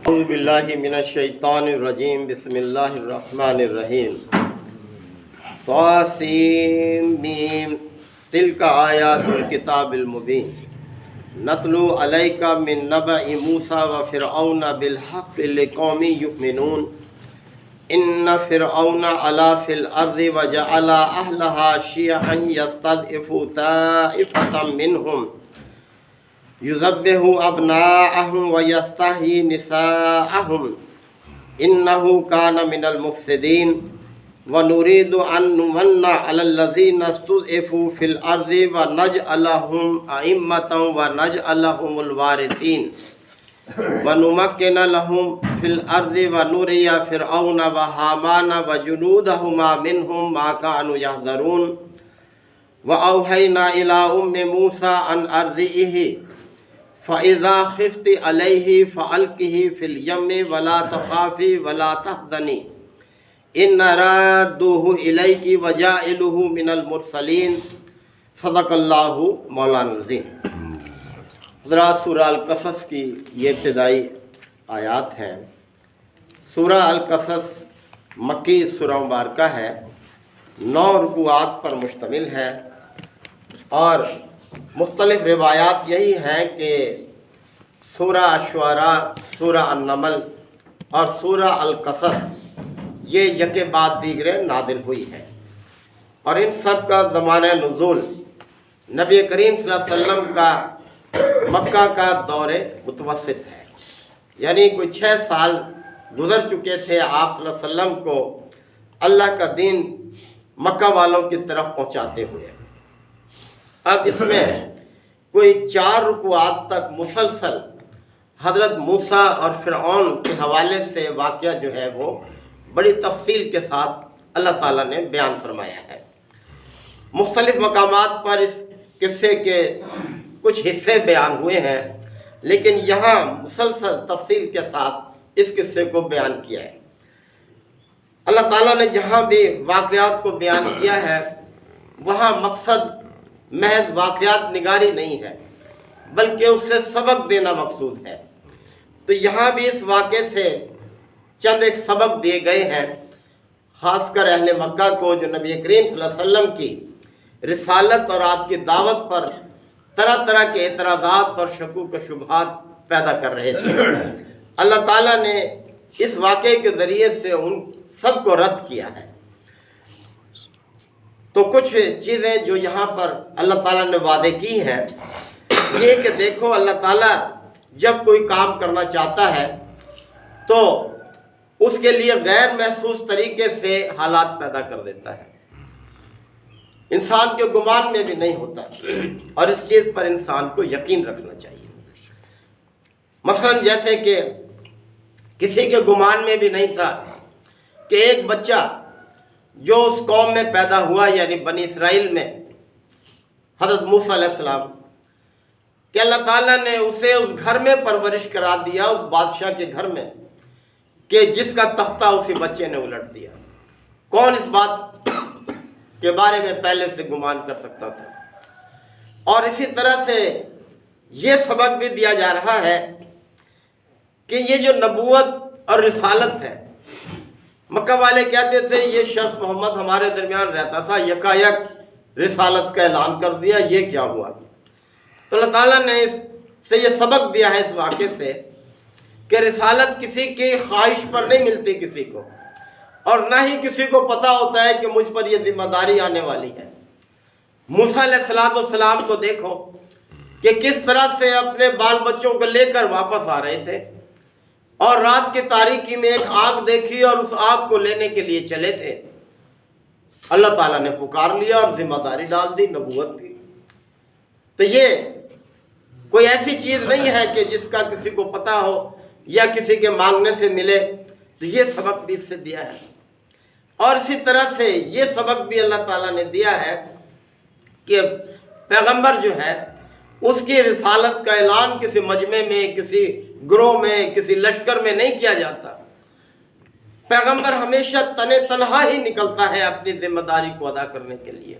اعوذ باللہ من الشیطان الرجیم بسم اللہ الرحمن الرحیم طاسیم تلک آیات الکتاب المبین نتلو علیک من نبأ موسیٰ وفرعون بالحق لقوم یؤمنون ان فرعون علا فی الارض وجعل اہلہا شیعا یستضعف طائفة منہم یذبح ابناءهم ویستحیی نساءهم انہ کان من المفسدین ونريد أن نمن على الذين استضعفوا في الأرض ونجعلهم أئمة ونجعلهم الوارثين ونمكن لهم في الأرض ونري فرعون وهامان وجنودهما منهم ما كانوا يحذرون وأوحينا إلى موسى أن أرضعه فإذا خفت عليه فألقه في اليم ولا تخافي ولا تحزني ان رادوہ الیک وجاعلہ من المرسلین صدق اللہ مولانا العظیم۔ حضرات، سورہ القصص کی یہ ابتدائی آیات ہیں۔ سورہ القصص مکی سورہ مبارکہ ہے، 9 رکوعات پر مشتمل ہے، اور مختلف روایات یہی ہیں کہ سورہ الشعراء، سورہ النمل اور سورہ القصص یہ یکے بعد دیگرے نازل ہوئی ہے، اور ان سب کا زمانہ نزول نبی کریم صلی اللہ علیہ وسلم کا مکہ کا دور متوسط ہے، یعنی کوئی 6 سال گزر چکے تھے آپ صلی اللہ علیہ وسلم کو اللہ کا دین مکہ والوں کی طرف پہنچاتے ہوئے۔ اب اس میں کوئی 4 رکوعات تک مسلسل حضرت موسیٰ اور فرعون کے حوالے سے واقعہ جو ہے وہ بڑی تفصیل کے ساتھ اللہ تعالیٰ نے بیان فرمایا ہے۔ مختلف مقامات پر اس قصے کے کچھ حصے بیان ہوئے ہیں، لیکن یہاں مسلسل تفصیل کے ساتھ اس قصے کو بیان کیا ہے۔ اللہ تعالیٰ نے جہاں بھی واقعات کو بیان کیا ہے وہاں مقصد محض واقعات نگاری نہیں ہے، بلکہ اس سے سبق دینا مقصود ہے۔ تو یہاں بھی اس واقعے سے چند ایک سبق دیے گئے ہیں، خاص کر اہل مکہ کو جو نبی کریم صلی اللہ علیہ وسلم کی رسالت اور آپ کی دعوت پر طرح طرح کے اعتراضات اور شکوک و شبہات پیدا کر رہے تھے۔ اللہ تعالیٰ نے اس واقعے کے ذریعے سے ان سب کو رد کیا ہے۔ تو کچھ چیزیں جو یہاں پر اللہ تعالیٰ نے وعدے کی ہیں، یہ کہ دیکھو اللہ تعالیٰ جب کوئی کام کرنا چاہتا ہے تو اس کے لیے غیر محسوس طریقے سے حالات پیدا کر دیتا ہے، انسان کے گمان میں بھی نہیں ہوتا، اور اس چیز پر انسان کو یقین رکھنا چاہیے۔ مثلا جیسے کہ کسی کے گمان میں بھی نہیں تھا کہ ایک بچہ جو اس قوم میں پیدا ہوا، یعنی بنی اسرائیل میں، حضرت موسیٰ علیہ السلام، کہ اللہ تعالیٰ نے اسے اس گھر میں پرورش کرا دیا، اس بادشاہ کے گھر میں، کہ جس کا تختہ اسی بچے نے الٹ دیا۔ کون اس بات کے بارے میں پہلے سے گمان کر سکتا تھا؟ اور اسی طرح سے یہ سبق بھی دیا جا رہا ہے کہ یہ جو نبوت اور رسالت ہے، مکہ والے کہتے تھے یہ شخص محمد ہمارے درمیان رہتا تھا، یکایک رسالت کا اعلان کر دیا، یہ کیا ہوا؟ تو اللہ تعالیٰ نے اس سے یہ سبق دیا ہے اس واقعے سے کہ رسالت کسی کی خواہش پر نہیں ملتی کسی کو، اور نہ ہی کسی کو پتہ ہوتا ہے کہ مجھ پر یہ ذمہ داری آنے والی ہے۔ موسیٰ علیہ السلام کو دیکھو کہ کس طرح سے اپنے بال بچوں کو لے کر واپس آ رہے تھے، اور رات کی تاریکی میں ایک آگ دیکھی اور اس آگ کو لینے کے لیے چلے تھے۔ اللہ تعالیٰ نے پکار لیا اور ذمہ داری ڈال دی، نبوت تھی۔ تو یہ کوئی ایسی چیز نہیں ہے کہ جس کا کسی کو پتہ ہو یا کسی کے مانگنے سے ملے، تو یہ سبق بھی اس سے دیا ہے۔ اور اسی طرح سے یہ سبق بھی اللہ تعالیٰ نے دیا ہے کہ پیغمبر جو ہے اس کی رسالت کا اعلان کسی مجمع میں، کسی گروہ میں، کسی لشکر میں نہیں کیا جاتا۔ پیغمبر ہمیشہ تنہا ہی نکلتا ہے اپنی ذمہ داری کو ادا کرنے کے لیے۔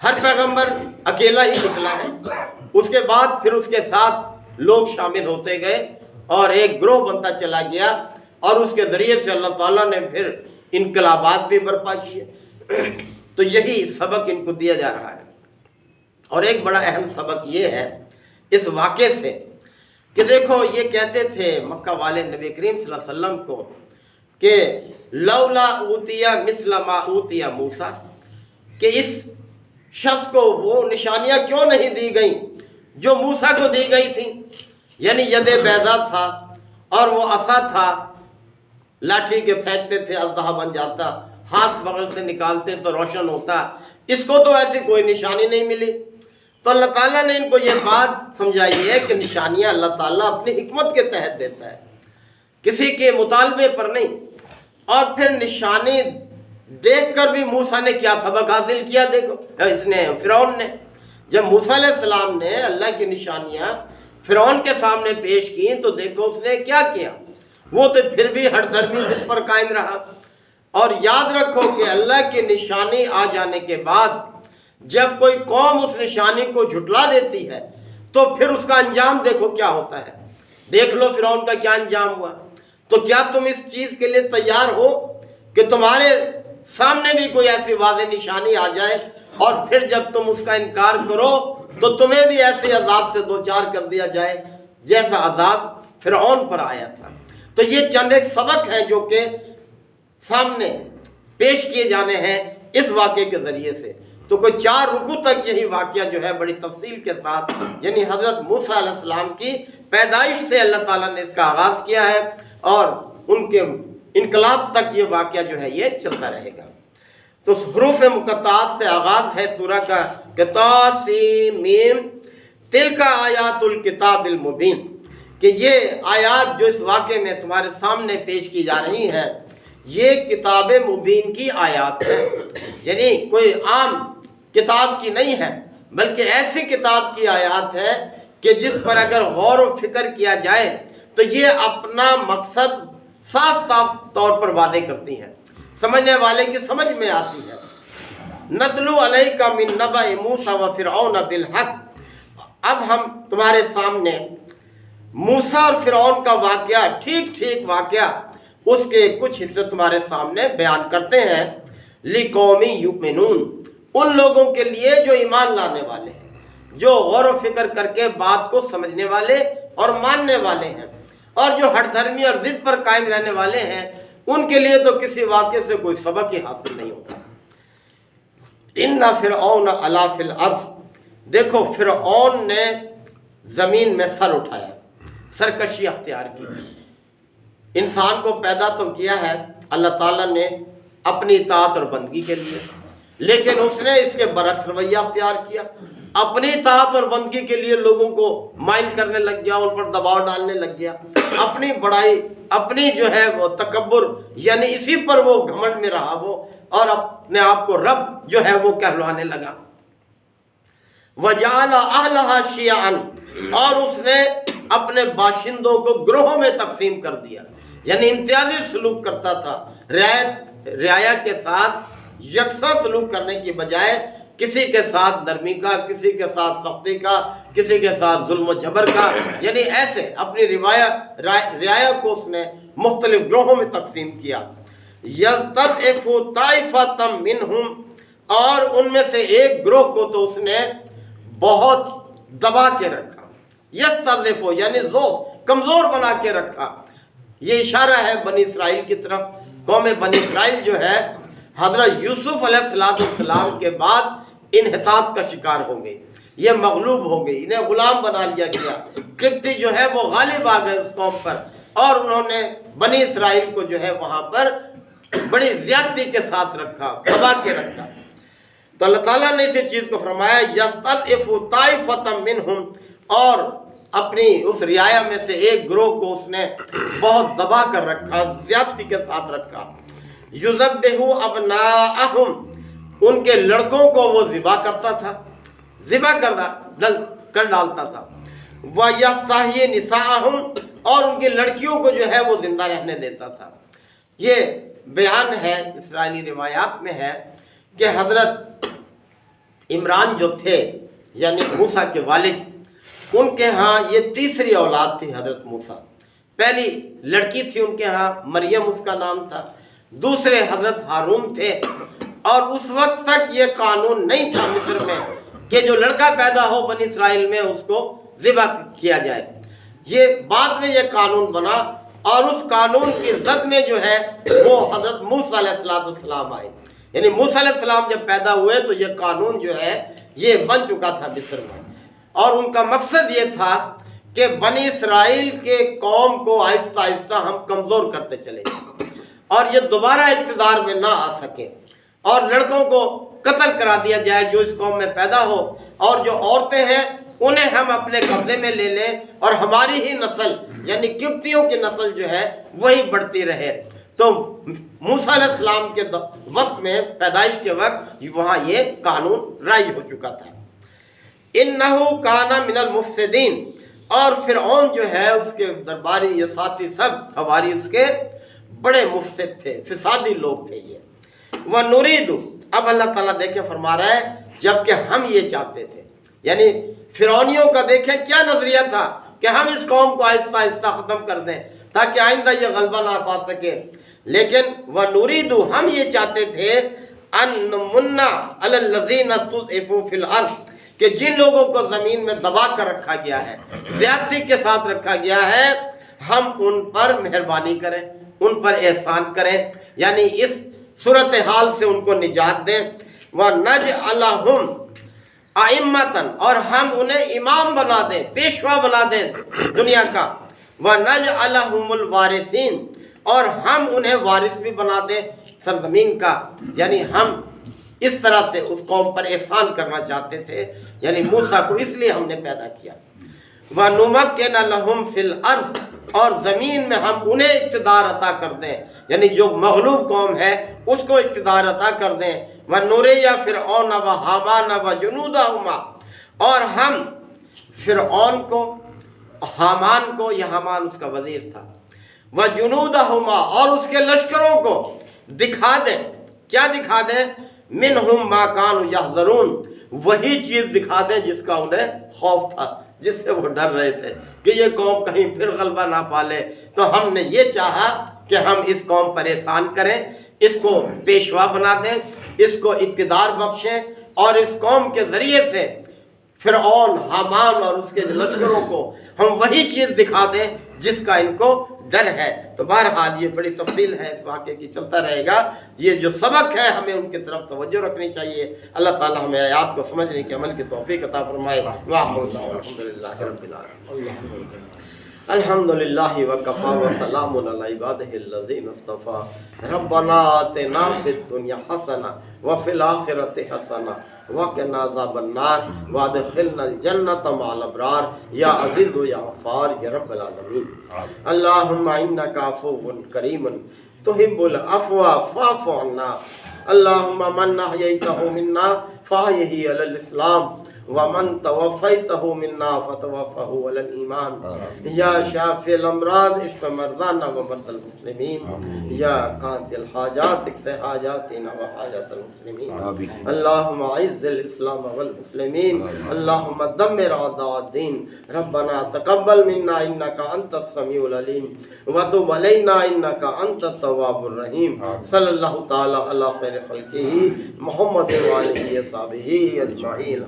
ہر پیغمبر اکیلا ہی نکلا ہے، اس کے بعد پھر اس کے ساتھ لوگ شامل ہوتے گئے اور ایک گروہ بنتا چلا گیا، اور اس کے ذریعے سے اللہ تعالیٰ نے پھر انقلابات بھی برپا کیے۔ تو یہی سبق ان کو دیا جا رہا ہے۔ اور ایک بڑا اہم سبق یہ ہے اس واقعے سے کہ دیکھو یہ کہتے تھے مکہ والے نبی کریم صلی اللہ علیہ وسلم کو کہ لولا اوتیا مثل ما اوتیا موسیٰ، کہ اس شخص کو وہ نشانیاں کیوں نہیں دی گئیں جو موسیٰ کو دی گئی تھیں، یعنی ید بیضا تھا اور وہ عصا تھا، لاٹھی کے پھینکتے تھے اژدہا بن جاتا، ہاتھ بغل سے نکالتے تو روشن ہوتا، اس کو تو ایسی کوئی نشانی نہیں ملی۔ تو اللہ تعالیٰ نے ان کو یہ بات سمجھائی ہے کہ نشانیاں اللہ تعالیٰ اپنی حکمت کے تحت دیتا ہے، کسی کے مطالبے پر نہیں۔ اور پھر نشانی دیکھ کر بھی موسیٰ نے کیا سبق حاصل کیا، دیکھو اس نے فرعون نے جب موسیٰ علیہ السلام نے اللہ کی نشانیاں فرعون کے سامنے پیش کی تو دیکھو اس نے کیا کیا، وہ تو پھر بھی ہر دھرمی ضد پر قائم رہا۔ اور یاد رکھو کہ اللہ کی نشانی آ جانے کے بعد جب کوئی قوم اس نشانی کو جھٹلا دیتی ہے تو پھر اس کا انجام دیکھو کیا ہوتا ہے۔ دیکھ لو فرعون کا کیا انجام ہوا۔ تو کیا تم اس چیز کے لیے تیار ہو کہ تمہارے سامنے بھی کوئی ایسی واضح نشانی آ جائے اور پھر جب تم اس کا انکار کرو تو تمہیں بھی ایسے عذاب سے دوچار کر دیا جائے جیسا عذاب فرعون پر آیا تھا۔ تو یہ چند ایک سبق ہیں جو کہ سامنے پیش کیے جانے ہیں اس واقعے کے ذریعے سے۔ تو کوئی 4 رکوع تک یہی واقعہ جو ہے بڑی تفصیل کے ساتھ، یعنی حضرت موسیٰ علیہ السلام کی پیدائش سے اللہ تعالیٰ نے اس کا آغاز کیا ہے اور ان کے انقلاب تک یہ واقعہ جو ہے یہ چلتا رہے گا۔ تو حروف مقطعات سے آغاز ہے سورہ کا کہ طاسیم تلک آیات الکتاب المبین، کہ یہ آیات جو اس واقعے میں تمہارے سامنے پیش کی جا رہی ہیں یہ کتاب مبین کی آیات ہیں، یعنی کوئی عام کتاب کی نہیں ہے بلکہ ایسی کتاب کی آیات ہے کہ جس پر اگر غور و فکر کیا جائے تو یہ اپنا مقصد صاف طور پر واضح کرتی ہیں، سمجھنے والے کی سمجھ میں آتی ہے۔ نتلو علیک من نبأ موسیٰ و فرعون بالحق، اب ہم تمہارے سامنے موسیٰ اور فرعون کا واقعہ، ٹھیک واقعہ، اس کے کچھ حصے تمہارے سامنے بیان کرتے ہیں۔ لِقَوْمٍ یُؤْمِنُونَ، ان لوگوں کے لیے جو ایمان لانے والے ہیں، جو غور و فکر کر کے بات کو سمجھنے والے اور ماننے والے ہیں، اور جو ہر دھرمی اور ضد پر قائم رہنے والے ہیں، ان کے لیے تو کسی واقعے سے کوئی سبق ہی حاصل نہیں ہوتا۔ إِنَّ فِرْعَوْنَ عَلَا فِي الْأَرْضِ، دیکھو فرعون نے زمین میں سر اٹھایا، سرکشی اختیار کی۔ انسان کو پیدا تو کیا ہے اللہ تعالیٰ نے اپنی اطاعت اور بندگی کے لیے، لیکن اس نے اس کے برعکس رویہ اختیار کیا، اپنی اطاعت اور بندگی کے لیے لوگوں کو مائل کرنے لگ گیا، ان پر دباؤ ڈالنے لگ گیا، اپنی بڑائی، اپنی جو ہے وہ تکبر، یعنی اسی پر وہ گھمنڈ میں رہا وہ، اور اپنے آپ کو رب جو ہے وہ کہلوانے لگا۔ وَجَعَلَ أَهْلَهَا شِيَعًا، اور اس نے اپنے باشندوں کو گروہوں میں تقسیم کر دیا، یعنی امتیازی سلوک کرتا تھا، رعایا کے ساتھ یکساں سلوک کرنے کی بجائے کسی کے ساتھ نرمی کا، کسی کے ساتھ سختی کا، کسی کے ساتھ ظلم و جبر کا، یعنی ایسے اپنی رعایا کو اس نے مختلف گروہوں میں تقسیم کیا۔ یَسْتَضْعِفُ طَائِفَةً مِّنْهُمْ، اور ان میں سے ایک گروہ کو تو اس نے بہت دبا کے رکھا، یستضعف یعنی کمزور بنا کے رکھا۔ یہ اشارہ ہے بنی اسرائیل کی طرف۔ قوم بنی اسرائیل جو ہے حضرت یوسف علیہ السلام کے بعد انحطاط کا شکار ہو گئی، یہ مغلوب ہو گئی، انہیں غلام بنا لیا گیا، قبطی جو ہے وہ غالب آ گئے اس قوم پر، اور انہوں نے بنی اسرائیل کو جو ہے وہاں پر بڑی زیادتی کے ساتھ رکھا، دبا کے رکھا۔ تو اللہ تعالیٰ نے اسی چیز کو فرمایا یستضعف طائفة منہم، اور اپنی اس رعایا میں سے ایک گروہ کو اس نے بہت دبا کر رکھا، زیادتی کے ساتھ رکھا۔ یذبح ابناءہم، ان کے لڑکوں کو وہ ذبح کرتا تھا، ذبح کر ڈالتا تھا۔ ویستحیی نساءہم، اور ان کی لڑکیوں کو جو ہے وہ زندہ رہنے دیتا تھا۔ یہ بیان ہے اسرائیلی روایات میں ہے کہ حضرت عمران جو تھے یعنی موسیٰ کے والد، ان کے ہاں یہ تیسری اولاد تھی حضرت موسیٰ، پہلی لڑکی تھی ان کے ہاں مریم اس کا نام تھا، دوسرے حضرت ہارون تھے، اور اس وقت تک یہ قانون نہیں تھا مصر میں کہ جو لڑکا پیدا ہو بنی اسرائیل میں اس کو ذبح کیا جائے۔ یہ بعد میں یہ قانون بنا، اور اس قانون کی زد میں جو ہے وہ حضرت موسیٰ علیہ السلام آئے، یعنی موسیٰ علیہ السلام جب پیدا ہوئے تو یہ قانون جو ہے یہ بن چکا تھا مصر میں، اور ان کا مقصد یہ تھا کہ بنی اسرائیل کے قوم کو آہستہ آہستہ ہم کمزور کرتے چلے جائیں اور یہ دوبارہ اقتدار میں نہ آ سکے، اور لڑکوں کو قتل کرا دیا جائے جو اس قوم میں پیدا ہو، اور جو عورتیں ہیں انہیں ہم اپنے قبضے میں لے لیں، اور ہماری ہی نسل یعنی قبطیوں کی نسل جو ہے وہی بڑھتی رہے۔ تو موسیٰ علیہ السلام کے وقت میں، پیدائش کے وقت وہاں یہ قانون رائج ہو چکا تھا۔ اِنَّهُ كَانَ مِنَ الْمُفْسِدِينَ، اور فرعون جو ہے اس کے درباری یہ ساتھی سب حواری اس کے بڑے مفسد تھے، فسادی لوگ تھے یہ۔ وَنُرِيدُ، اب اللہ تعالیٰ دیکھیں فرما رہا ہے جبکہ ہم یہ چاہتے تھے، یعنی فرعونیوں کا دیکھیں کیا نظریہ تھا کہ ہم اس قوم کو آہستہ آہستہ ختم کر دیں تاکہ آئندہ یہ غلبہ نہ پا سکے، لیکن وَنُرِيدُ، ہم یہ چاہتے تھے أَن نُمُنَّ عَلَى الَّذِينَ اسْتُضْعِفُوا فِي الْأَرْضِ، کہ جن لوگوں کو زمین میں دبا کر رکھا گیا ہے، زیادتی کے ساتھ رکھا گیا ہے، ہم ان پر مہربانی کریں، ان پر احسان کریں، یعنی اس صورتحال سے ان کو نجات دیں۔ وَنَجْعَلَهُمْ أَئِمَّةً، اور ہم انہیں امام بنا دیں، پیشوا بنا دیں دنیا کا۔ وَنَجْعَلَهُمُ الْوَارِثِينَ، اور ہم انہیں وارث بھی بنا دیں سرزمین کا، یعنی ہم اس طرح سے اس قوم پر احسان کرنا چاہتے تھے، یعنی موسیٰ کو اس لیے ہم نے پیدا کیا۔ وَنُمَكِّنَ لَهُمْ فِي الْأَرْضِ، اور زمین میں ہم انہیں اقتدار عطا کر دیں، یعنی جو مغلوب قوم ہے اس کو اقتدار عطا کر دیں۔ وَنُرِيَ فِرْعَوْنَ وَحَامَانَ وَجُنُودَهُمَا، اور ہم فرعون کو، حامان کو، یہ حامان اس کا وزیر تھا، وَجُنُودَهُمَا، اور اس کے لشکروں کو دکھا دیں، کیا دکھا دیں؟ مِنْهُمْ مَا كَانُوا يَحْذَرُونَ، وہی چیز دکھا دیں جس کا انہیں خوف تھا، جس سے وہ ڈر رہے تھے کہ یہ قوم کہیں پھر غلبہ نہ پالے۔ تو ہم نے یہ چاہا کہ ہم اس قوم پر احسان کریں، اس کو پیشوا بنا دیں، اس کو اقتدار بخشیں، اور اس قوم کے ذریعے سے فرعون، حامان اور اس کے لشکروں کو ہم وہی چیز دکھا دیں جس کا ان کو ڈر ہے۔ تو بہرحال یہ بڑی تفصیل ہے اس واقعے کی، چلتا رہے گا۔ یہ جو سبق ہے ہمیں ان کی طرف توجہ رکھنی چاہیے۔ اللہ تعالی ہمیں آیات کو سمجھنے کے عمل کی توفیق عطا فرمائے۔ الحمدللہ رب العالمین، الحمدللہ وکفا وسلام علی عبادہ الذین اصطفی، ربنا آتنا فی الدنیا حسنہ وفی الآخرۃ حسنہ وقنا عذاب النار وادخلنا الجنۃ مع الابرار، یا عزیز و یا غفار یا رب العالمین۔ اللہم انک عفو کریم تحب العفو فاعف عنا، اللہم من احییتہ منا فاحیہ علی الاسلام، ومن توفیتہ منا فتوفہ علی الایمان، یا شافی الامراض اشف مرضانا ومرضى المسلمین، یا قاضی الحاجات اقض حاجاتنا وحاجات المسلمین، اللہم اعز الاسلام والمسلمین، اللہم دمر اعداء الدین، ربنا تقبل منا انک انت السمیع العلیم وتب علینا انک انت التواب الرحیم، صلی اللہ تعالی علی خیر خلقہ محمد وآلہ وصحبہ اجمعین۔